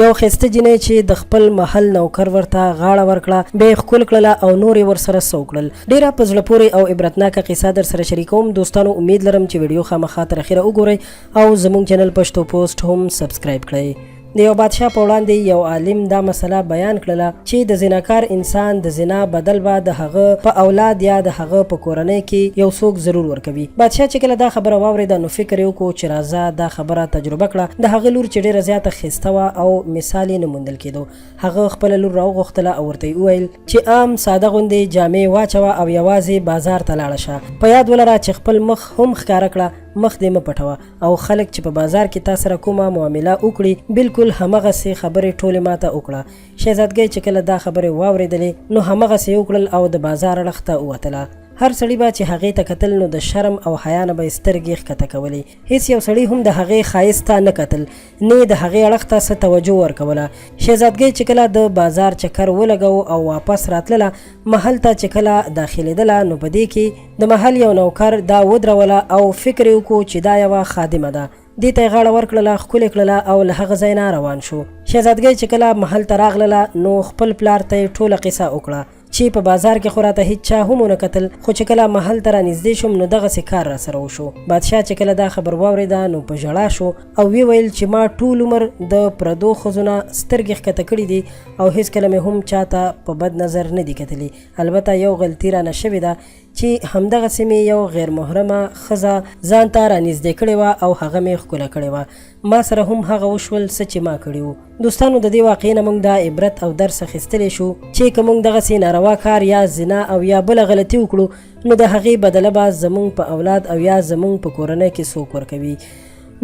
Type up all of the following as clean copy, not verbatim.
یو ښایسته جینۍ چې د خپل محل نوکر ورته غاړه ورکړه، بیا یې ښکل کړله او نور یې ورسره سو کړل. ډېره په زړه پورې او عبرتناکه قصه در سره شریکوم. دوستانو امید لرم چې ویډیو خامخا تر اخره وګورئ او زموږ چینل پښتو پوسټ هم سبسکرایب کړئ. د یو بادشاه په وړاندې یو عالم دا مسله بیان کړله چې د زناکار انسان د زنا بدل به د هغه په اولاد یا د هغه په کورنۍ کې یو څوک ضرور ورکوي. بادشاه چې کله دا خبره واورېده نو فکر یې وکړو چې راځه دا خبره تجربه کړه. د هغه لور چې ډېره زیاته ښایسته وه او مثال یې نه موندل کېدو، هغه خپله لور راوغوښتله او ورته یې وویل چې عام ساده غوندې جامې واچوه او یوازې بازار ته لاړه شه. په یاد ولره چې خپل مخ هم ښکاره کړه، مخ دې مه پټوه او خلک چې په بازار کې تا سره کومه معامله وکړي بالکل همغسې خبرې ټولې ماته وکړه. شهزادګۍ چې کله دا خبرې واورېدلې نو همغسې یې وکړل او د بازار اړخ ته ووتله. هر سړي به چې هغې ته کتل نو د شرم او حیا نه به یې سترګې ښکته کولې. هیڅ یو سړي هم د هغې ښایست ته نه کتل، نه د هغې اړخ ته څه توجه ورکوله. شهزادګۍ چې کله د بازار چکر ولګو او واپس راتلله، محل ته چې کله داخلېدله نو په دې کې د محل یو نوکر دا ودروله او فکر یې وکړو چې دا یوه خادمه ده. دې ته یې غاړه ورکړله، ښکلې کړله او له هغه ځای نه روان شو. شهزادګۍ چې کله محل ته راغلله نو خپل پلار ته یې ټوله قصه وکړه چې په بازار کې خو راته هیچا هم ونه کتل، خو چې کله محل ته رانږدې شوم نو دغسې کار راسره وشو. بادشاه چې کله دا خبر واورېده نو په ژړا شو او ویې ویل چې ما ټول عمر د پردو ښځو نه سترګې ښکته کړي دي او هېڅکله مې هم چاته په بد نظر نه دي کتلي. البته یو غلطي رانه شوې ده چې همدغسې مې یو غیر محرمه ښځه ځان ته رانږدې کړې وه او هغه مې ښکله کړې وه. ما سره هم هغه وشول څه چې ما کړي وو. دوستانو د دې واقعې نه موږ دا عبرت او درس اخیستلی شو چې که موږ دغسې ناروا کار یا زنا او یا بله غلطي وکړو نو د هغې بدله به زموږ په اولاد او یا زموږ په کورنۍ کې څوک ورکوي.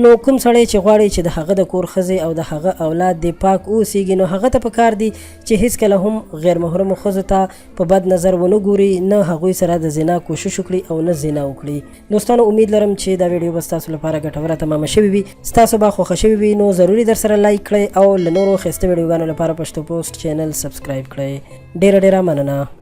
نو کوم سړی چې غواړي چې د هغه د کور ښځې او د هغه اولاد دې پاک اوسیږي نو هغه ته پکار دي چې هیڅکله هم غیر محرمو ښځو ته په بد نظر ونه ګوري، نه هغوی سره د زنا کوشش وکړي او نه زنا وکړي. دوستانو امید لرم چې دا ویډیو به ستاسو لپاره ګټوره تمامه شوې وي. ستاسو به خوښه شوې وي نو ضروري در سره لایک کړئ او له نورو ښایسته ویډیوګانو لپاره پښتو پوسټ چینل سبسکرایب کړئ. ډېره ډېره مننه.